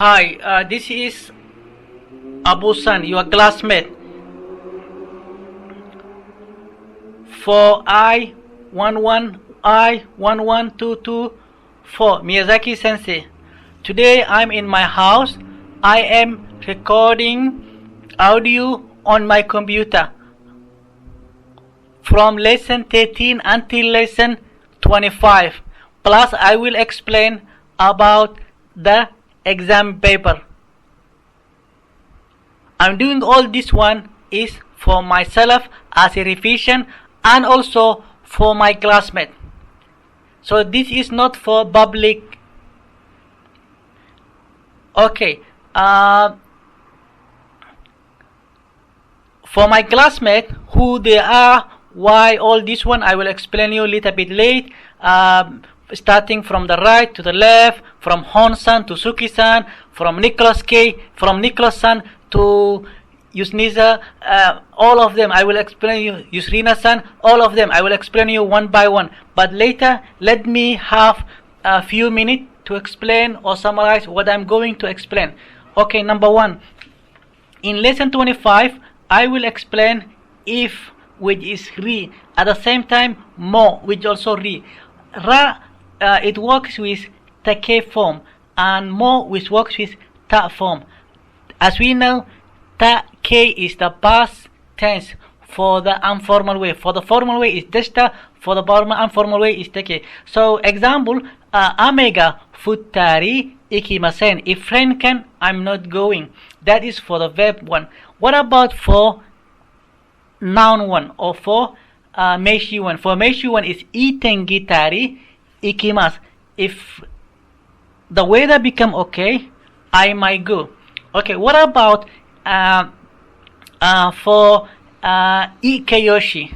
Hi, this is abusan, your classmate. For I11I1122 Miyazaki Sensei. Today I'm in my house. I am recording audio on my computer from lesson 13 until lesson 25. Plus I will explain about the exam paper. I'm doing all this one is for myself as a revision and also for my classmate. So this is not for public. Okay. For my classmate, who they are, why all this one, I will explain you a little bit late. Starting from the right to the left, from Hon-san to Suki-san, from Nicholas K, from Nicholas-san to Yusnisa, all of them I will explain you, Yusrina-san, all of them I will explain you one by one. But later, let me have a few minutes to explain or summarize what I'm going to explain. Okay, number one. In lesson 25, I will explain if, which is re. At the same time, mo, which also re. Ra, it works with take form, and mo, which works with ta form. As we know, take is the past tense for the informal way. For the formal way is deshita. For the informal way is take. So, example, amega futtari ikimasen. If friend can, I'm not going. That is for the verb one. What about for noun one or for meishi one? For meishi one is iten gitari ikimasu. If the weather become okay, I might go. Okay, what about for ikeyoshi?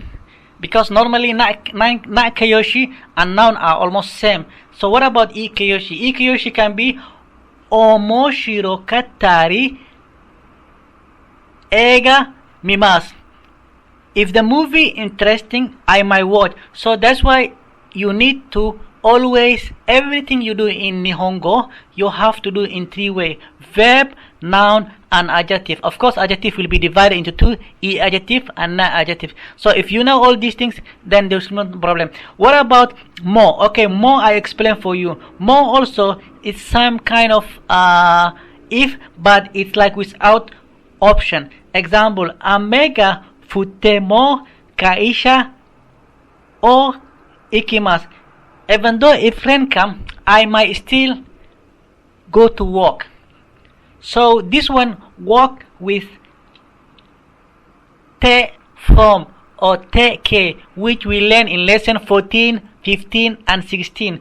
Because normally nakayoshi and noun are almost same. So what about ikeyoshi? Ikeyoshi can be omoshirokatari eiga mimasu. If the movie interesting, I might watch. So that's why you need to always, everything you do in Nihongo, you have to do in three ways: verb, noun, and adjective. Of course, adjective will be divided into two: adjective and non-adjective. So if you know all these things, then there's no problem. What about mo? Okay, mo I explain for you. Mo also is some kind of if, but it's like without option. Example, amega futemo kaisha o ikimasu. Even though a friend come, I might still go to work. So this one work with te form or te ke, which we learn in lesson 14, 15, and 16.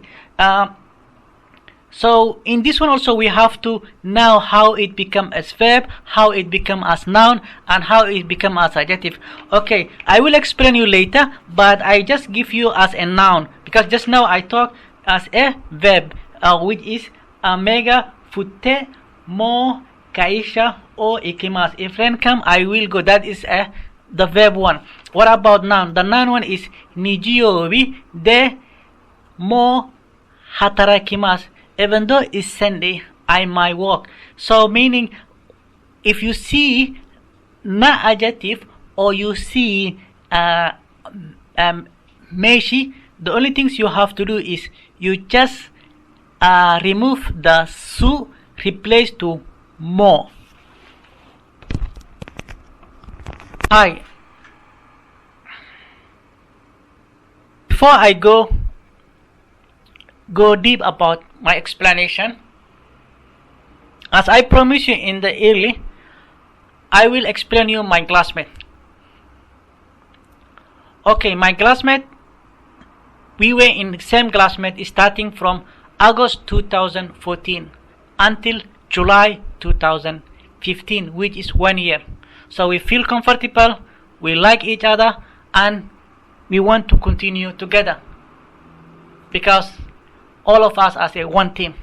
So in this one also we have to know how it become as verb, how it become as noun, and how it become as adjective. Okay, I will explain you later, but I just give you as a noun because just now I talk as a verb, which is mega futte mo kaisha o ikimasu. If friend come, I will go. That is the verb one. What about noun? The noun one is nijiyobi de mo hatarakimasu. Even though it's Sunday, I might work. So meaning, if you see na adjective or you see meishi, the only things you have to do is you just remove the su, replace to mo. Hi. Before I go deep about my explanation, as I promised you in the early, I will explain you my classmate. Okay, my classmate, we were in the same classmate starting from August 2014 until July 2015, which is 1 year. So we feel comfortable, we like each other, and we want to continue together because all of us as a one team.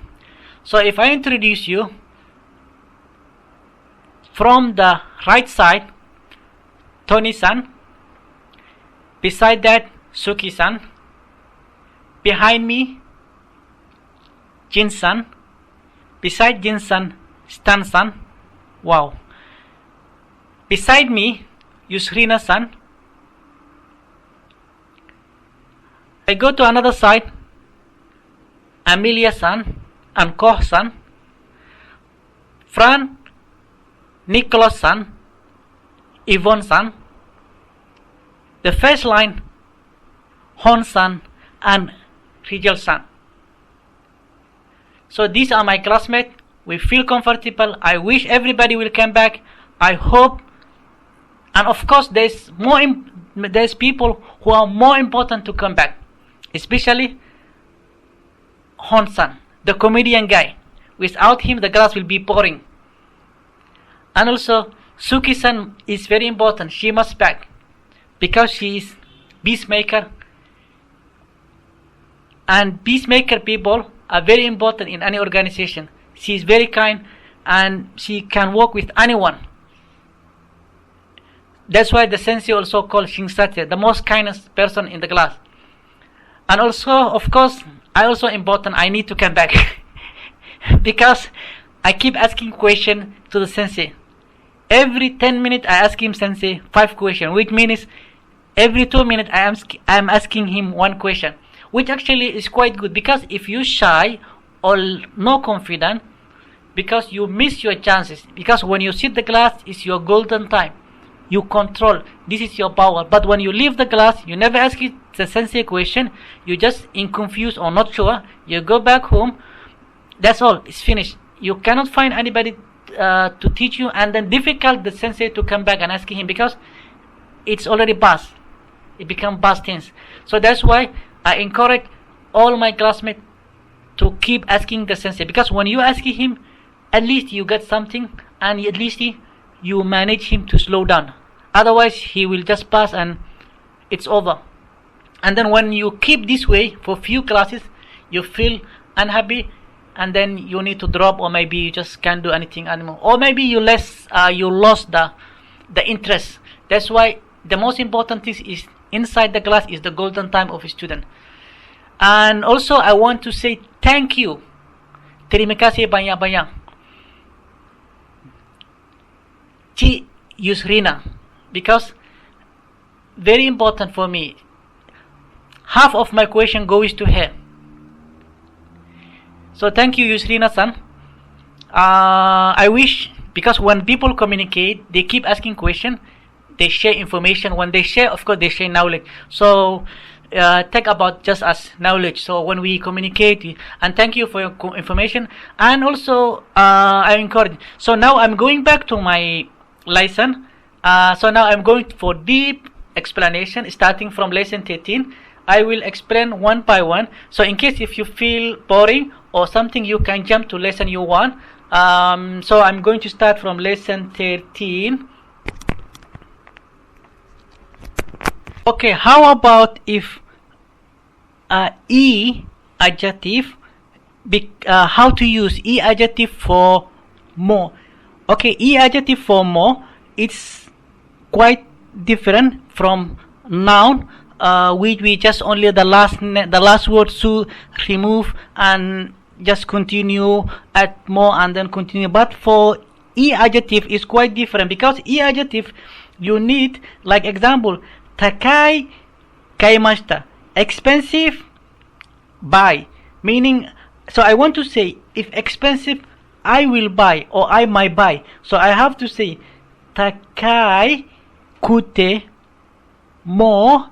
So if I introduce you from the right side, Tony-san, beside that Suki-san, behind me Jin-san, beside Jin-san Stan-san. Wow. Beside me, Yusrina-san. I go to another side, Amelia-san and Koh-san. Fran, Nicholas-san, Yvonne-san. The first line, Hon-san and Rijal-san. So these are my classmates. We feel comfortable. I wish everybody will come back. I hope. And of course, there's people who are more important to come back, especially Hon-san, the comedian guy. Without him, the class will be boring. And also, Suki-san is very important. She must back because she is peacemaker. And peacemaker people are very important in any organization. She is very kind and she can work with anyone. That's why the sensei also called Shinsatse, the most kindest person in the class. And also, of course, I also important, I need to come back. Because I keep asking questions to the sensei. Every 10 minutes I ask him sensei 5 questions, which means every 2 minutes I am asking him 1 question, which actually is quite good, because if you shy or no confident, because you miss your chances, because when you sit the class it's your golden time, you control, this is your power. But when you leave the class, you never ask it the sensei question, you just in confused or not sure, you go back home, that's all, it's finished. You cannot find anybody to teach you, and then difficult the sensei to come back and asking him, because it's already past, it become past tense. So that's why I encourage all my classmates to keep asking the sensei, because when you ask him, at least you get something, and at least you manage him to slow down. Otherwise he will just pass and it's over. And then when you keep this way for few classes, you feel unhappy, and then you need to drop, or maybe you just can't do anything anymore, or maybe you lost the interest. That's why the most important thing is inside the class is the golden time of a student. And also I want to say thank you, terima kasih banyak-banyak, Ci Yusrina, because very important for me. Half of my question goes to her. So thank you, Yusrina-san. I wish, because when people communicate, they keep asking questions, they share information. When they share, of course, they share knowledge. So take about just as knowledge. So when we communicate, and thank you for your information. And also, I encourage. So now I'm going back to my lesson. So now I'm going for deep explanation, starting from lesson 13. I will explain one by one. So in case if you feel boring or something, you can jump to lesson you want. So I'm going to start from lesson 13. Okay, how about if E adjective, how to use E adjective for more? Okay, E adjective for more, it's quite different from noun, which we just only the last word to remove and just continue add more and then continue. But for E adjective is quite different, because E adjective you need, like example, takai kaimashita, expensive, buy, meaning, so I want to say if expensive, I will buy or I might buy. So I have to say takai kute mo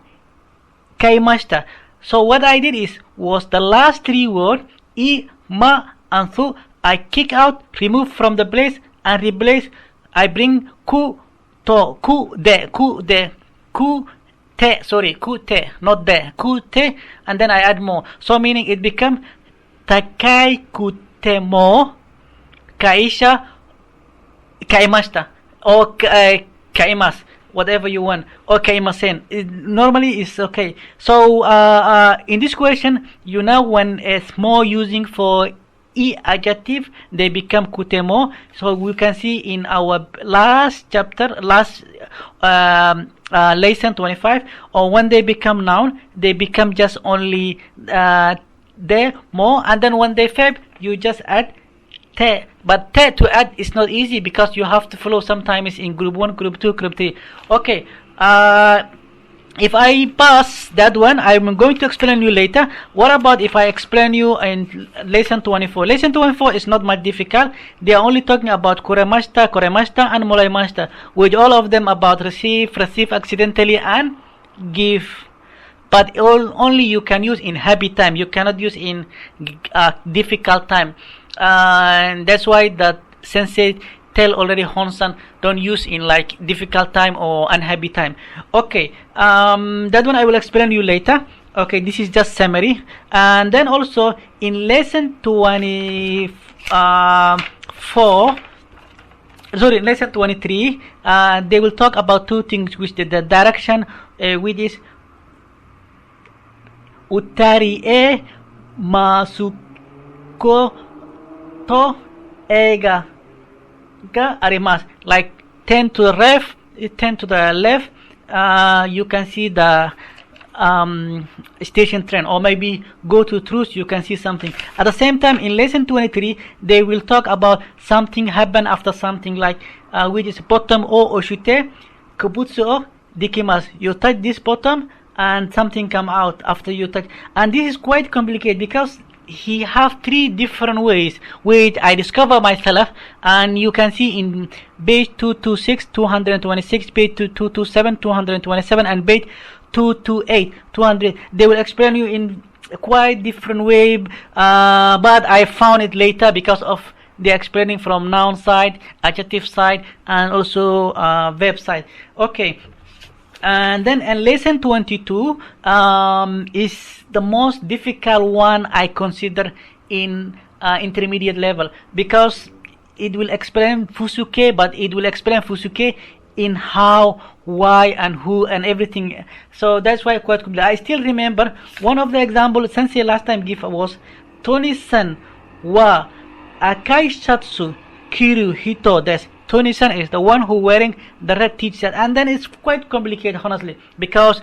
kaimashita. So what I did was the last 3 words, I, ma and su, I kick out, remove from the place and replace. I bring ku to, ku te, not de, ku te, and then I add more. So meaning it become takai kute mo kaisha kaimashita, or kaimas, whatever you want, or kaimasen. Normally it's okay. So in this question, you know, when it's more using for E adjective, they become kutemo. So we can see in our last chapter, lesson 25, or when they become noun, they become just only there, more, and then when they verb, you just add te. But te to add is not easy because you have to follow sometimes in group 1, group 2, group 3. Okay, if I pass that one, I'm going to explain you later. What about if I explain you in lesson 24? Lesson 24 is not much difficult. They are only talking about koremashita, koremashita, and moraimashita, with all of them about receive, receive accidentally, and give. But only you can use in happy time. You cannot use in difficult time. And that's why that sensei tell already Honsan don't use in like difficult time or unhappy time. Okay, that one I will explain you later. Okay, this is just summary. And then also in lesson 24, sorry, lesson 23, they will talk about two things, which the direction, which is utari e masuko to ega arimas, like 10 to the left, 10 to the left. You can see the station train, or maybe go to truth, you can see something. At the same time, in lesson 23, they will talk about something happen after something, like which is bottom o oshite kubutsu o dikimasu. You touch this bottom and something come out after you touch, and this is quite complicated because he have 3 different ways which I discover myself, and you can see in page 226, 226, page 227, 227, and page 228, 200. They will explain you in quite different way, but I found it later because of the explaining from noun side, adjective side, and also verb side. Okay. And then in lesson 22 is the most difficult one I consider in intermediate level, because it will explain fusuke, but it will explain fusuke in how, why, and who, and everything. So that's why quite good. I still remember one of the examples sensei last time gave was Tony-san wa akai shatsu kiru hito desu. Tony-san is the one who wearing the red t-shirt, and then it's quite complicated honestly, because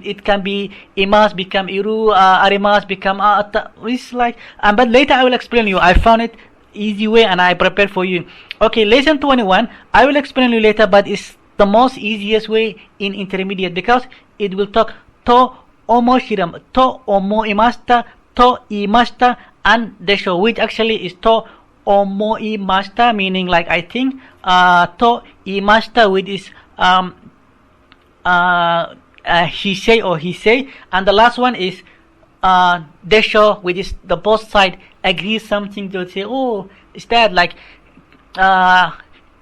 it can be imas become iru, arimas become atta. It's like, but later I will explain you. I found it easy way and I prepared for you. Okay, lesson 21 I will explain you later, but it's the most easiest way in intermediate, because it will talk to omoshiram, to omoimashita, to imashita, and desho, which actually is to omoimashita, meaning like I think, to imashita, which is he say or he say, and the last one is desho, which is the both side agree something. They'll say, oh, is that like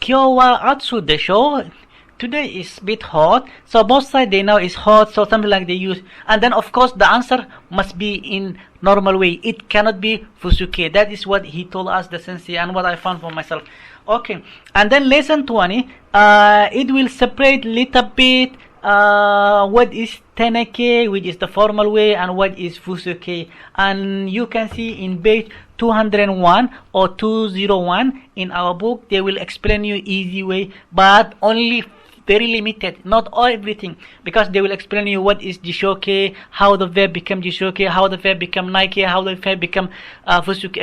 kyo wa atsu desho, today is a bit hot, so both sides they know it's hot, so something like they use. And then of course the answer must be in normal way, it cannot be fusuke. That is what he told us, the sensei, and what I found for myself. Okay, and then lesson 20 it will separate little bit what is teneke, which is the formal way, and what is fusuke. And you can see in page 201 or 201 in our book, they will explain you easy way, but only very limited, not all everything, because they will explain you what is jishoke, how the verb become jishoke, how the verb become naike, how the verb become fusuke,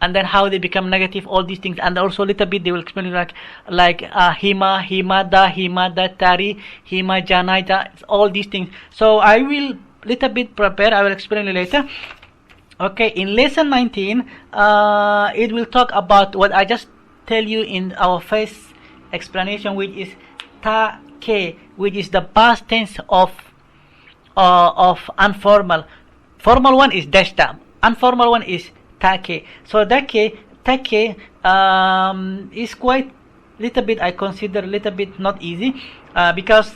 and then how they become negative, all these things. And also a little bit they will explain you like hima, himada, himadatari, himajanaita, all these things. So I will little bit prepare, I will explain you later. Okay, in lesson 19 it will talk about what I just tell you in our first explanation, which is take, which is the past tense of informal. Formal one is deshta, informal one is take. So take is quite little bit, I consider little bit not easy, because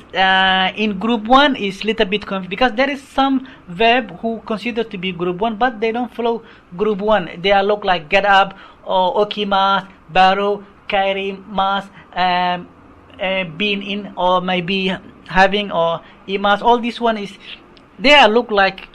in group 1 is little bit confused, because there is some verb who consider to be group 1 but they don't follow group 1. They are look like get up or okimas, baru, kairimas, being in, or maybe having, or imas. All this one is, they are look like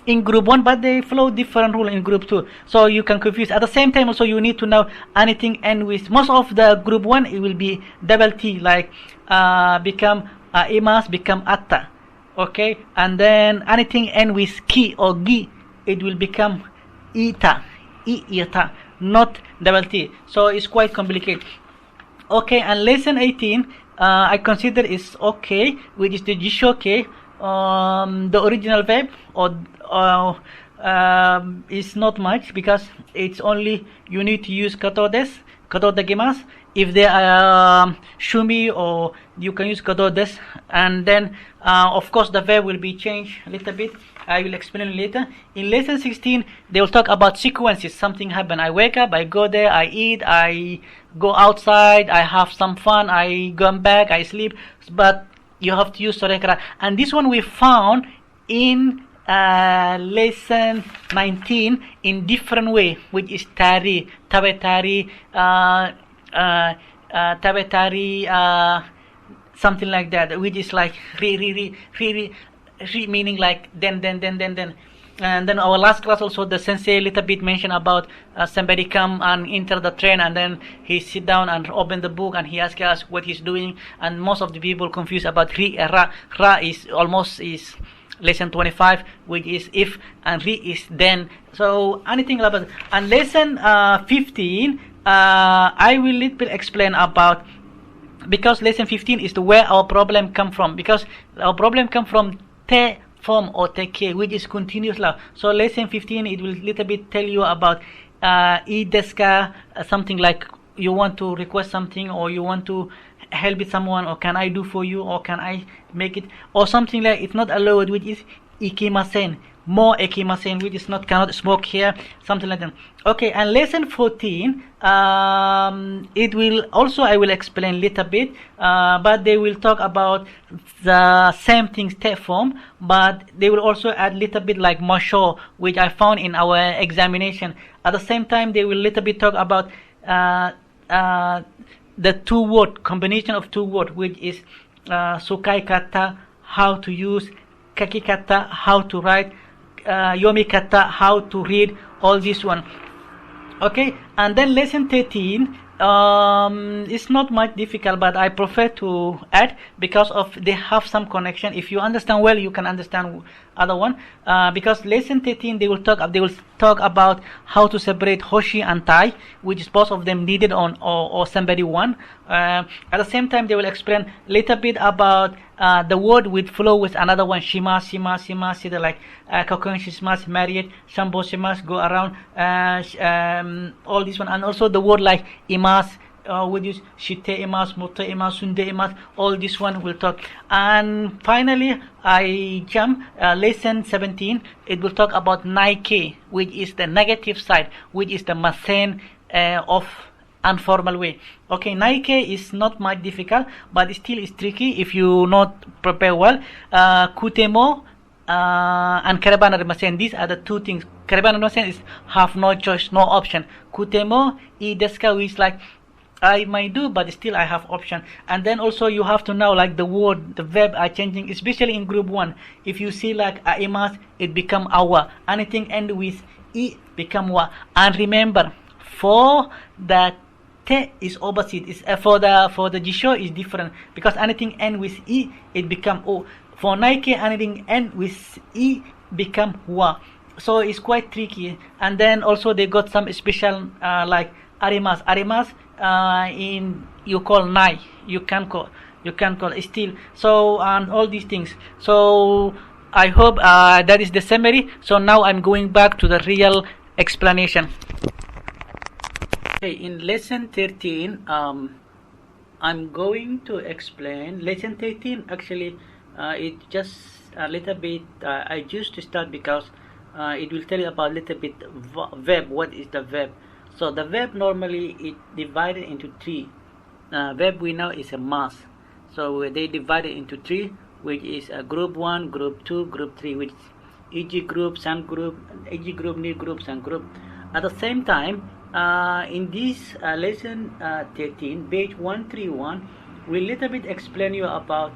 in group 1 but they follow different rule in group 2, so you can confuse. At the same time also you need to know anything end with, most of the group 1 it will be double T, like become imas become atta. Okay, and then anything end with ki or gi, it will become ita, ita, not double T. So it's quite complicated. Okay, and lesson 18, I consider is okay, which is the jishoke. The original verb or is not much because it's only you need to use kato desu, kato dekimasu. If they are shumi, or you can use kato desu, and then of course the verb will be changed a little bit. I will explain later. In lesson 16, they will talk about sequences. Something happen. I wake up, I go there, I eat, I go outside, I have some fun, I go back, I sleep. But you have to use sorekara. And this one we found in lesson 19 in different way, which is tari, tabetari, tabetari, something like that, which is like re, meaning like then. And then our last class also the sensei a little bit mentioned about somebody come and enter the train, and then he sit down and open the book and he ask us what he's doing, and most of the people confused about ri, ra is almost is lesson 25, which is if, and ri is then. So anything about, and lesson 15 I will little bit explain about, because lesson 15 is the where our problem come from, because our problem come from te form or tk, which is continuous love. So lesson 15 it will little bit tell you about I desu ka, something like you want to request something, or you want to help with someone, or can I do for you, or can I make it, or something like it's not allowed, which is ikimasen, more ikimasen, which is not cannot smoke here, something like that. Okay, and lesson 14 it will also, I will explain little bit, but they will talk about the same things te form, but they will also add little bit like masho, which I found in our examination. At the same time they will little bit talk about the two word combination of two word, which is sukai kata, how to use, kaki kata, how to write, yomi kata, how to read, all this one. Okay, and then lesson 13 it's not much difficult, but I prefer to add because of they have some connection. If you understand well, you can understand other one, because lesson 13 they will talk about how to separate hoshi and tai, which is both of them needed on or somebody one. At the same time they will explain little bit about the word with flow with another one, shima, like kakon shimasu, married, shambo shimasu, go around, all this one, and also the word like imas, with this shite imas, moto imas, sunde imas, all this one will talk. And finally I jump lesson 17, it will talk about naike, which is the negative side, which is the masen of informal way. Okay, naike is not much difficult, but it still is tricky if you not prepare well. Kutemo and karebana rimasen, these are the two things. Karebana rimasen is have no choice, no option. Kutemo I desu ka, which is like I might do, but still I have option. And then also you have to know like the word, the verb are changing, especially in group 1. If you see like aimas, it become awa. Anything end with I become wa. And remember, for the te is opposite. Is for the jisho is different, because anything end with I, it become o. For naike, anything end with I become wa. So it's quite tricky. And then also they got some special like arimas. In you call nai, you can call still. So and all these things. So I hope that is the summary. So now I'm going back to the real explanation. Okay, in lesson 13 I'm going to explain lesson 13. Actually it just a little bit I used to start because it will tell you about a little bit verb. What is the verb? So the verb normally it divided into 3. Verb we know is a mass. So they divided into 3, which is group 1, group 2, group 3, which is EG group, some group, EG group, new group, some group. At the same time, in this lesson 13, page 131, we little bit explain you about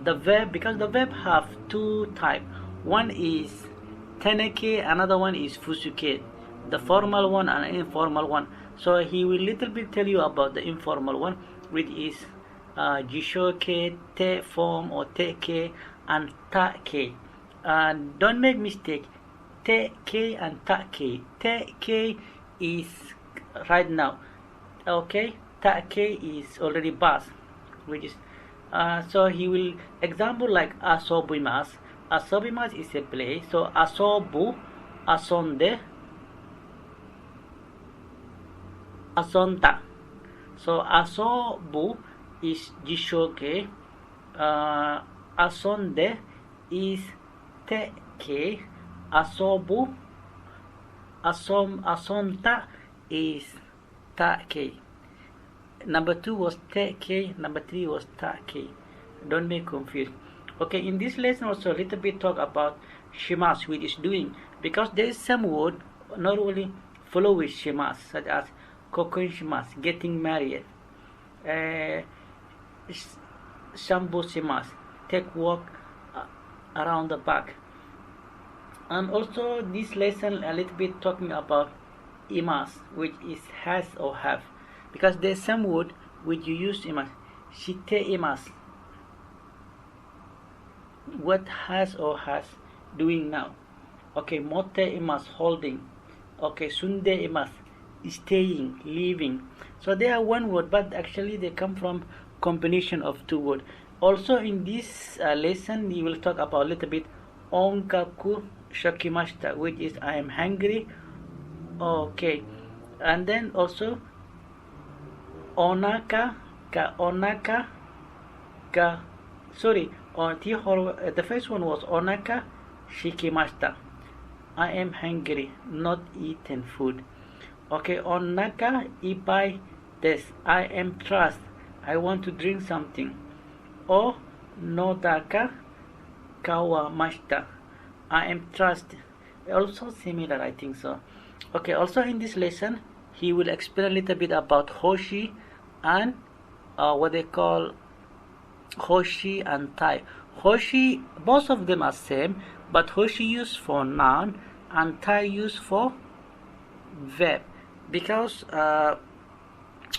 the verb, because the verb have 2 types. One is teneke, another one is fusuke. The formal one and informal one. So he will little bit tell you about the informal one, which is jishoke, te form or teke, and take. Don't make mistake. T-K and Ta-K. T-K is right now. Okay, Ta-K is already past, which is so he will example like asobimas. Asobimas is a play. So asobu, asonde, asonta. So asobu is jishoke. Asonde is teke. Asobu, asonta is take. Number 2 was teke. Number 3 was take. Don't be confused. Okay, in this lesson also a little bit talk about shimas, which is doing, because there is some word normally follow with shimas, such as kokon shimas, getting married, shambo shimas, take walk around the park. And also this lesson a little bit talking about imas, which is has or have, because there's some word which you use imas. Shite imas, what has or has, doing now. Okay, mote imas, holding. Okay, sunde imas, staying, living. So they are one word, but actually they come from combination of two words. Also in this lesson you will talk about a little bit onkaku shokimashita, which is I am hungry. Okay, and then also onaka ka sorry, the first one was onaka shikimashita, I am hungry, not eaten food. Okay, onaka ipai desu, I am thirst, I want to drink something. O nodaka kawamashita, I am thirsty. Also similar, I think so. Okay, also in this lesson he will explain a little bit about hoshi and what they call hoshi and tai. Hoshi, both of them are same, but hoshi used for noun and tai used for verb, because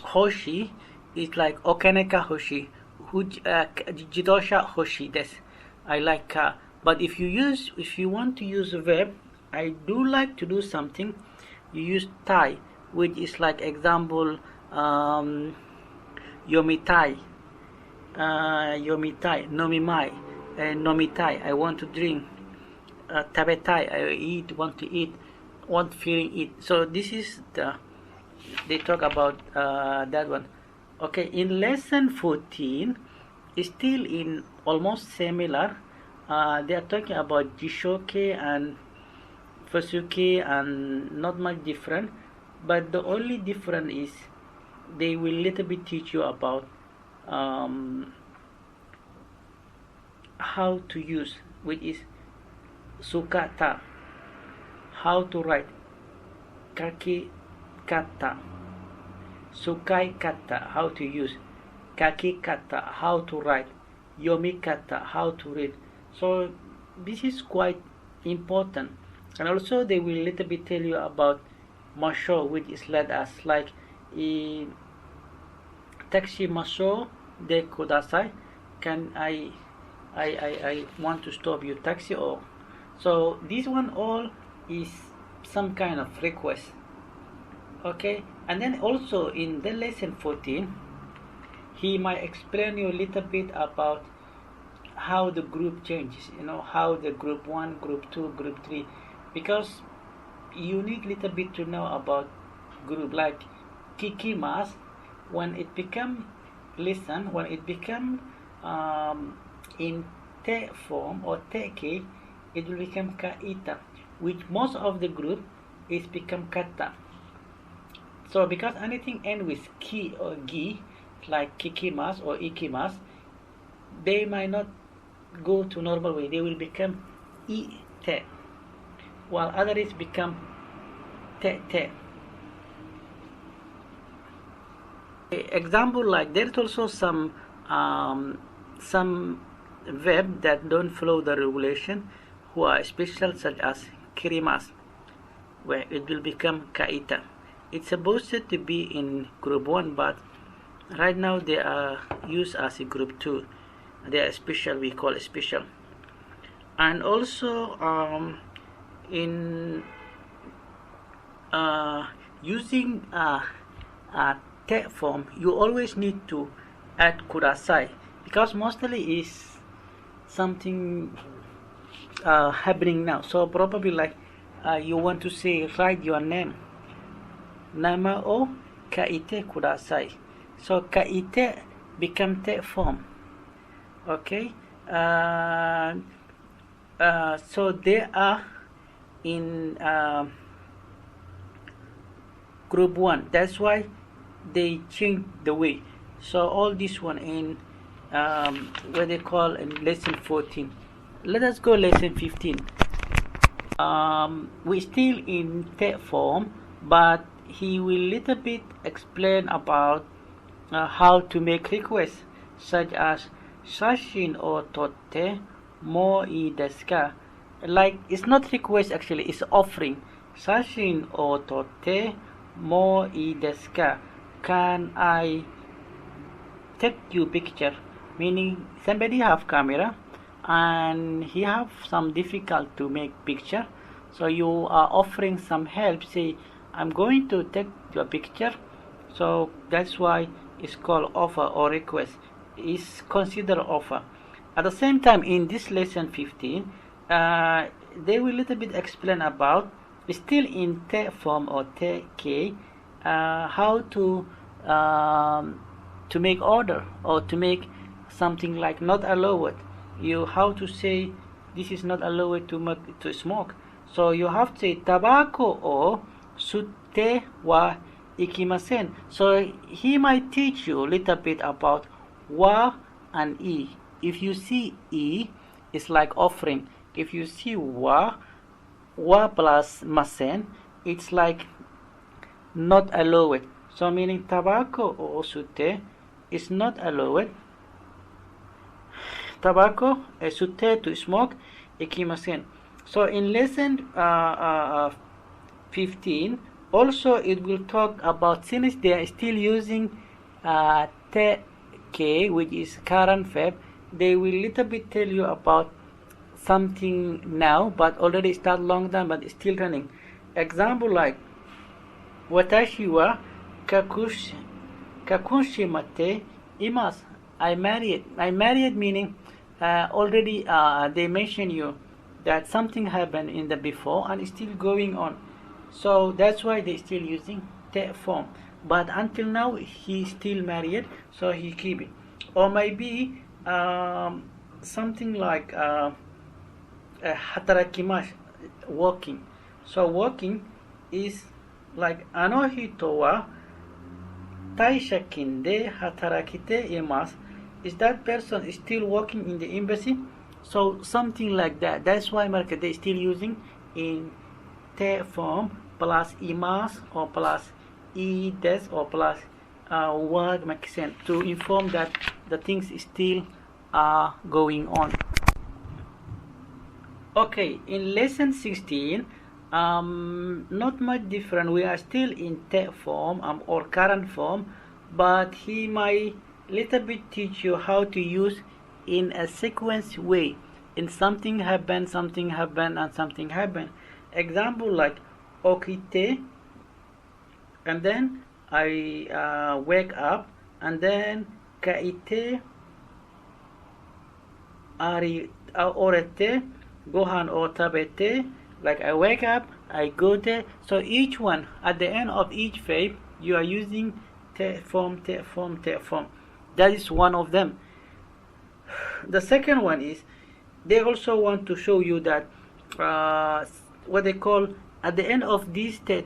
hoshi is like okaneka hoshi, jidosha hoshi desu, I like car. But if you want to use a verb, I do like to do something, you use tai, which is like example yomitai, nomimai, nomitai, I want to drink, tabetai, I want to eat, want feeling eat. So this is they talk about that one. Okay, in lesson 14, still in almost similar, they are talking about jishoke and fusuke, and not much different, but the only difference is they will little bit teach you about how to use, which is sukata, how to write, kaki kata, sukai kata, how to use, kaki kata, how to write, yomi kata, how to read. So this is quite important. And also they will little bit tell you about masho, which is let us, like taxi masho de kudasai, can I want to stop your taxi, or so this one all is some kind of request. Okay, and then also in the lesson 14 he might explain you a little bit about how the group changes, how the group 1, group 2, group 3, because you need little bit to know about group, like kikimas, when it become listen, when it become in te form or teke, it will become kaita, which most of the group is become kata. So because anything end with ki or gi, like kikimas or ikimas, they might not go to normal way, they will become ite, while others become te. Example, like there's also some verb that don't follow the regulation, who are special, such as kirimas, where it will become kaita. It's supposed to be in group 1, but right now they are used as a group 2. They are special, we call it special. And also in using te form, you always need to add kudasai, because mostly is something happening now. So probably like you want to say, write your name, nama o kaite kudasai. So kaite become te form. Okay. So they are in group 1. That's why they change the way. So all this one in what they call in lesson 14. Let us go lesson 15. We still in te form, but he will little bit explain about how to make requests, such as sashin o totte mo I desu ka. Like, it's not request actually, it's offering. Sashin o totte mo I desu ka. Can I take you picture? Meaning somebody have camera and he have some difficult to make picture, so you are offering some help. Say, I'm going to take your picture. So that's why it's called offer or request. It's considered offer. At the same time, in this lesson 15, they will little bit explain about, still in te form or te ke, how to make order or to make something like not allowed. You how to say this is not allowed to smoke. So you have to say tobacco o sutte wa ikimasen. So he might teach you a little bit about wa and I. If you see I, it's like offering. If you see wa plus masen, it's like not allowed. So meaning tobacco or sutte is not allowed. Tobacco, sutte to smoke, ikimasen. So in lesson 15, also it will talk about, since they are still using te ke, which is current verb, they will little bit tell you about something now, but already start long time, but it's still running. Example like watashi wa kakushimate imasu. I married. I married meaning already they mention you that something happened in the before and it's still going on. So that's why they still using te form. But until now he still married, so he keep it. Or maybe something like hatarakimasu, working. So working is like ano hito wa taishakin de hatarakite imasu. Is that person still working in the embassy? So something like that. That's why they still using in te form plus imas or plus I des or plus word makes sense to inform that the things still are going on. Okay, in lesson 16, not much different. We are still in te form or current form, but he might little bit teach you how to use in a sequence way. In something happen, and something happen. Example like okite, and then I wake up, and then kaite ari orete gohan o tabete. Like I wake up, I go there. So each one at the end of each verb, you are using te form, te form, te form. That is one of them. The second one is they also want to show you that what they call at the end of this te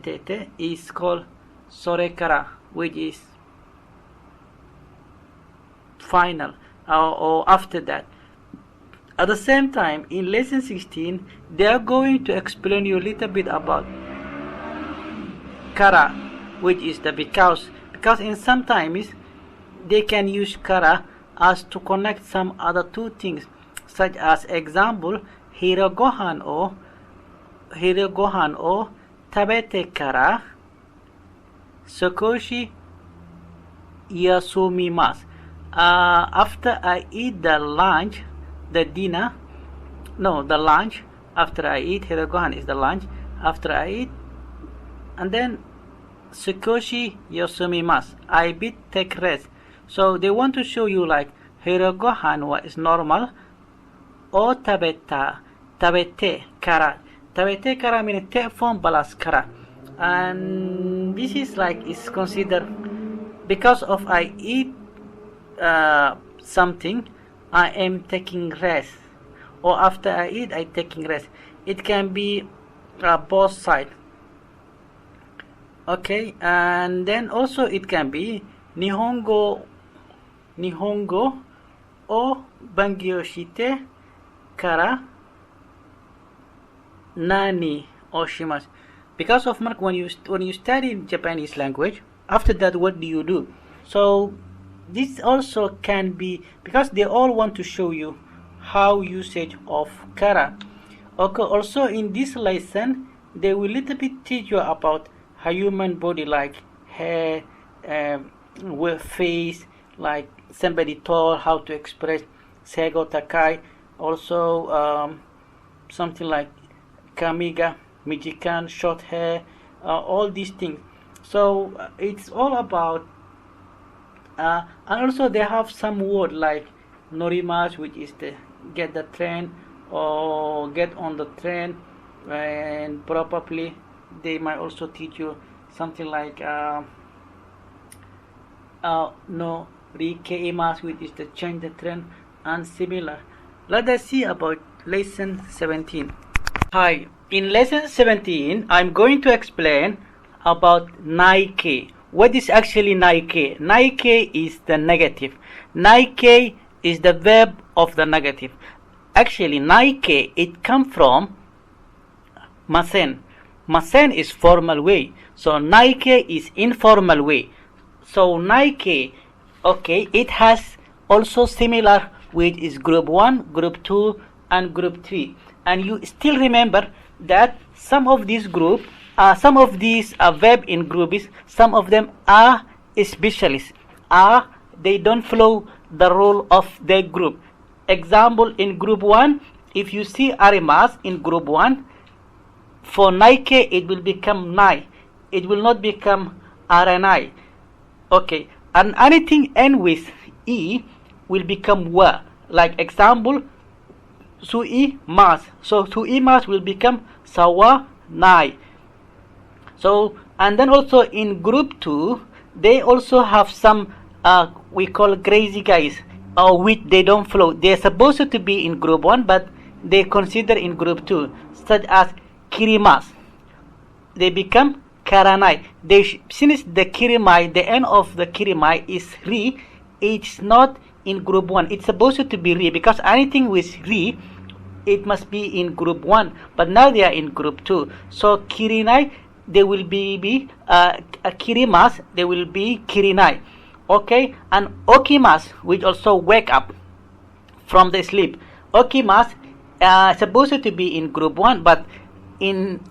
is called sorekara, which is final or after that. At the same time, in lesson 16, they are going to explain you a little bit about kara, which is the because in sometimes they can use kara as to connect some other two things, such as example hirogohan o tabete kara sokoshi yasumimasu. After I eat the lunch, the lunch, after I eat. Hirogohan is the lunch. After I eat, and then Sukoshi yosumimasu. I bit take rest. So they want to show you like Hirogohan is normal. O tabete kara. Tabete kara means te form plus kara. And this is like is considered because of I eat something, I am taking rest, or after I eat I taking rest. It can be both sides. Okay, and then also it can be Nihongo o bangyo shite kara nani o shimasu. Because of Mark, when you study Japanese language, after that what do you do? So this also can be because they all want to show you how usage of kara. Okay, also in this lesson they will little bit teach you about a human body, like hair, with face, like somebody tall, how to express seigo takai, also something like kamiga, mijikan, short hair, all these things. So it's all about and also they have some word like norimasu, which is the get the train or get on the train, and probably they might also teach you something like no rikeimasu, which is the change the train, and similar. Let us see about lesson 17. Hi, in lesson 17 I'm going to explain about naike. What is actually naike? Naike is the negative. Naike is the verb of the negative. Actually naike, it comes from masen. Masen is formal way, so naike is informal way. So naike, okay, it has also similar which is group 1, group 2 and group 3. And you still remember that some of these group some of these verb in groups, some of them are specialists. They don't follow the rule of their group. Example, in group 1, if you see arimas in group 1, for naike it will become nai. It will not become aranai. Okay, and anything end with e will become wa. Like example, sui mas. So sui mas will become sawa nai. So, and then also in group 2 they also have some we call crazy guys, or which they don't follow. They're supposed to be in group 1 but they consider in group 2, such as kirimas. They become karanai. Since the kirimai, the end of the kirimai is ri, it's not in group 1. It's supposed to be ri, because anything with ri it must be in group 1, but now they are in group 2. So kirinai, they will be kirimas, they will be kirinai. Okay, and okimas, which also wake up from the sleep. Okimas supposed to be in group 1, but in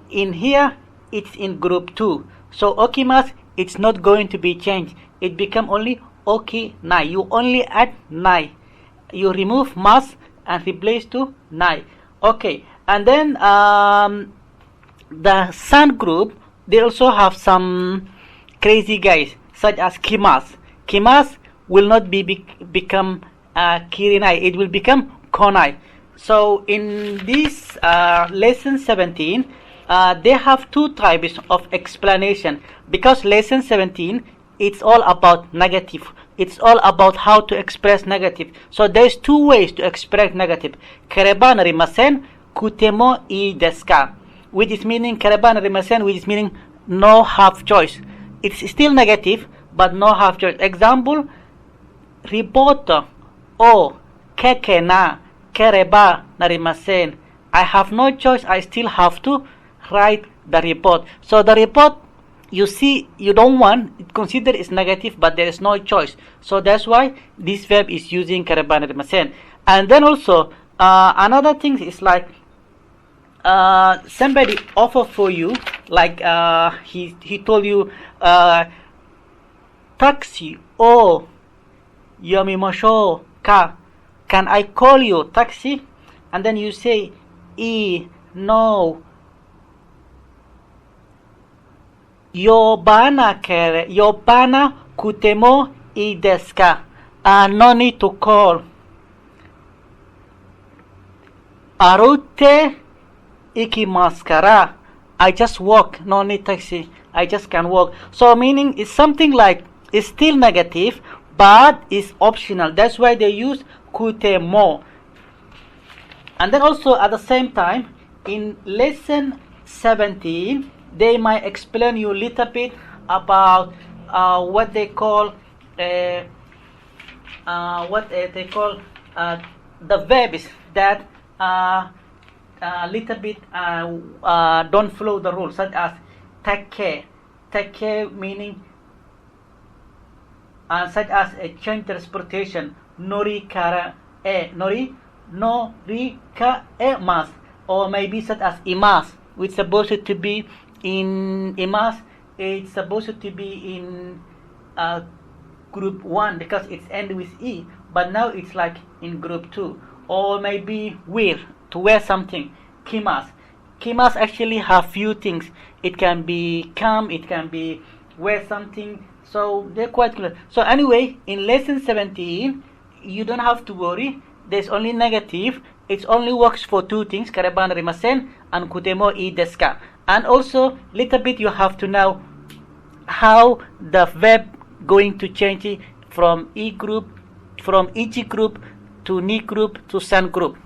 here it's in group 2. So okimas, it's not going to be changed. It become only okinai. You only add nai. You remove mas and replace to nai. Okay, and then the sun group, they also have some crazy guys, such as kimas. Kimas will not become kirinai. It will become konai. So in this lesson 17, they have two types of explanation, because lesson 17 it's all about negative. It's all about how to express negative. So there's two ways to express negative. Kareba narimasen, kutemo ii desu ka? Which is meaning kareba narimasen, which is meaning no have choice. It's still negative, but no have choice. Example, riboto o keke na kereba narimasen. I have no choice, I still have to write the report. So the report, you see, you don't want, it considered is negative, but there is no choice. So that's why this verb is using kareba narimasen. And then also another thing is like somebody offer for you, like he told you taxi o yomimashou ka, can I call you taxi? And then you say い no 呼ばなけれ呼ばなくてもいいですか no need to call 歩いて行きますから I just walk no need taxi I just can walk so meaning is something like it's still negative but it's optional that's why they use くても and then also at the same time in lesson 17 they might explain you a little bit about what they call the verbs that little bit don't follow the rules such as take care meaning such as a change transportation nori kara nori ka mas or maybe such as imas which supposed to be in imas it's supposed to be in group 1 because it's end with e but now it's like in group 2 or maybe wear to wear something kimas actually have few things it can be come it can be wear something so they're quite clear so anyway in lesson 17 you don't have to worry there's only negative it only works for two things kareban rimasen and kutemo I desu ka and also little bit you have to know how the verb going to change from e group from ichi group to ni group to san group